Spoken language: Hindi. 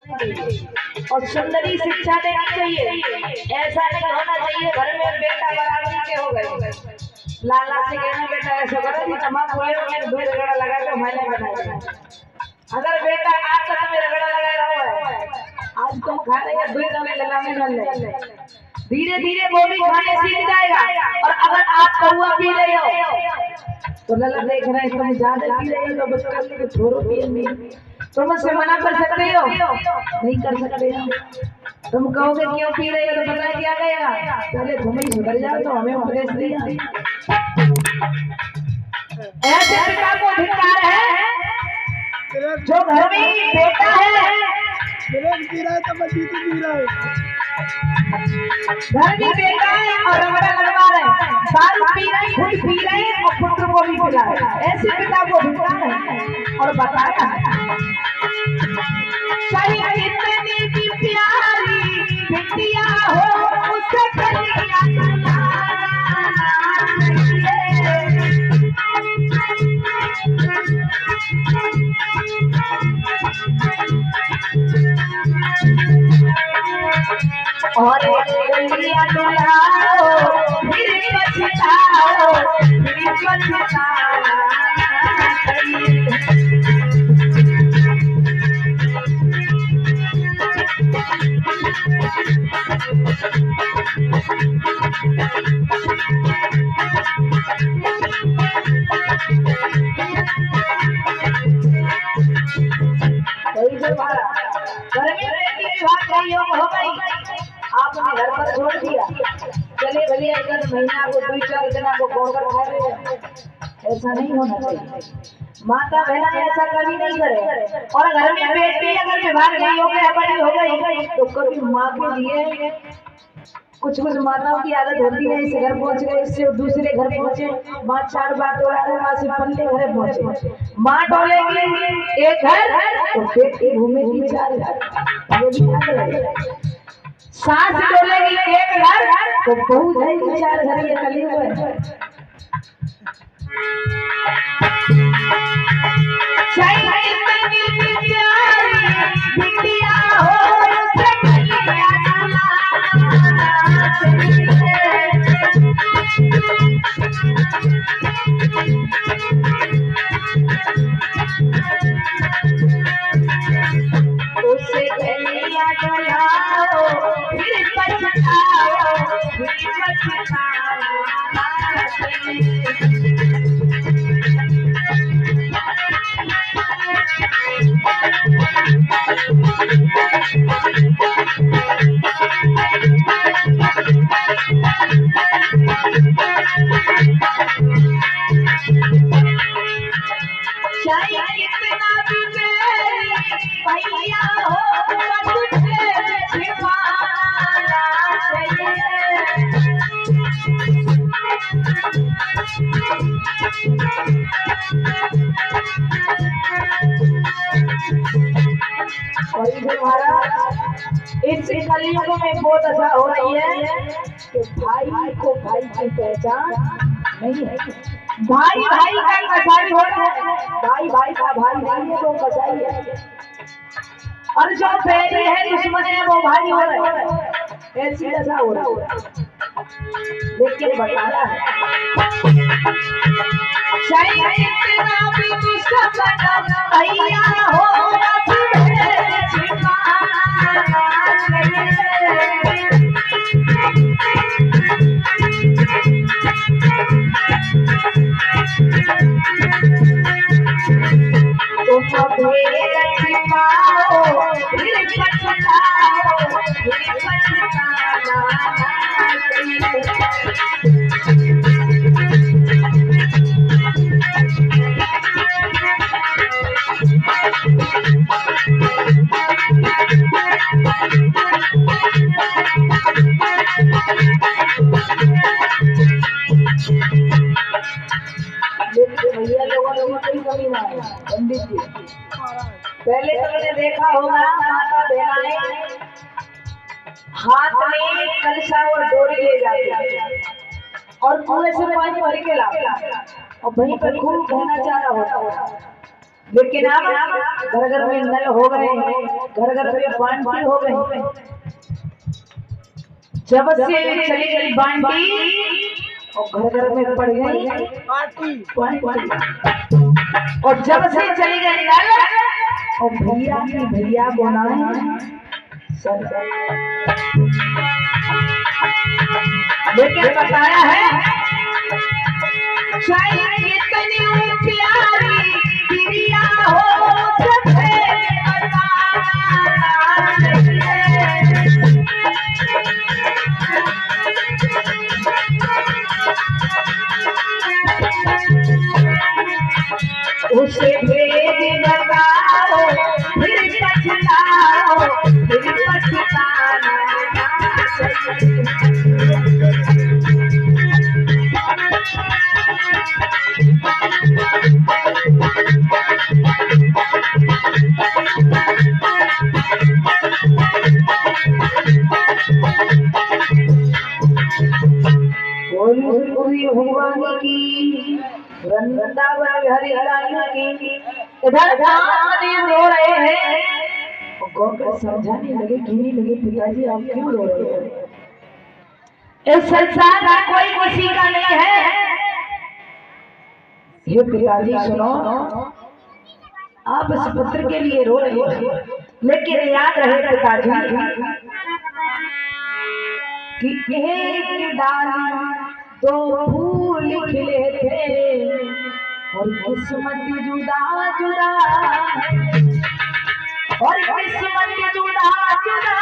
और सुंदरी शिक्षा देनी चाहिए। ऐसा नहीं होना चाहिए घर में बेटा बराबरी के हो गए, लाला से कहना बेटा ऐसा करो कि तमाम बोले मैंने दो रगड़ा लगा के मैंने बनाया। अगर बेटा आपस में रगड़ा लगा रहा है, आज तुम खा रहे हो दो दमे लगाने वाले, धीरे धीरे वो भी खाने सीख जाएगा। और अगर आप कौआ पी रहे हो तो लला देख रहे हैं तुम ज्यादा पी रहे हो तो बस कर लेके छोड़ो पिए, तुम मुझसे मना कर सकते हो? नहीं कर सकते हो। तुम कहोगे क्यों पी रहे हो तो पता है क्या कहेगा, पहले तुम ही सुधर जाओ तो हमें उपदेश दिया। ऐसे पिता को धिक्कार है जो घर में बेटा है पी रहा है तो मस्जिद पी रहा है, घर में बेटा है और रगड़ा लगवा रहे हैं, दारू पी रहे हैं, खुद पी रहे हैं और पुत्र को भी पिला रहे हैं। ऐसे पिता को धिक्कार है। और बताया चाहिए इतनी भी प्यारी बिटिया हो उससे कलिया और कलिया डुलाओ फिर पछताओ फिर पछताना आपने घर पर छोड़ दिया, चले भैया एक महीना को 2-4 जना को खोकर खा रहे हैं। ऐसा नहीं होना चाहिए। माता बहना ऐसा कभी नहीं करे। और घर में बेटी अगर विभाग नहीं हो गया बड़ी हो गई तो कभी माँ के लिए कुछ माताओं की आदत होती है, इस घर पहुंच गए इससे दूसरे घर पहुंचे, माँ 4 बात टोला रहे, माँ से पल्ले घर पहुंचे, माँ टोलेगी एक घर तो बेटी घूमेगी 4 घर, सास डोलेगी एक घर तो बहू जाएगी 4 घर। ये कली हुए बिटिया हो उसे गलिया डुलाओ फिर पछताओ फिर पछताना। चाहिए कितना भी भैया हो इस कलयुग में बहुत ऐसा हो रही है कि भाई को भाई की पहचान नहीं है। भाई भाई का कसाई होता है, भाई भाई का भाई नहीं है वो कसाई है। और जो बैरी है दुश्मन है वो भाई हो रहे हैं। ऐसी ऐसा हो रहा है। लेकिन बताया है चाहिए तेरा भी दुश्मन भैया हो भैया लोगों कोई कमी ना है। पंडित जी पहले तो मैंने देखा होगा माता बहनाएं हाथ में कलशा और डोरी ले जाती और कुएं से पानी भर के लाते और वहीं पर खूब घना चारा होता। लेकिन अब घर घर में नल हो गए, घर घर में बांटी हो गए। जब से चली गई बांटी और घर घर में पड़ गई पार्टी और जब से चली गई नल और भैया की भैया बनाए सब। लेकिन बताया है चाहे कितनी प्यारी प्रिया हो सबसे उसे भेद बताओ फिर पछताओ फिर पछताना भगवान की वृंदावन हरि लाल की। इधर रामदेव रो रहे हैं और गौर समझाने लगे कहने लगे पिताजी आप क्यों रो रहे हैं? इस संसार में कोई किसी का नहीं है। ये पिताजी सुनो, आप इस पुत्र के लिए रो रहे हो, लेकिन याद रहे पिताजी कि एक डाली दो फूल खिले थे और किस्मत जुदा जुदा और किस्मत जुदा जुदा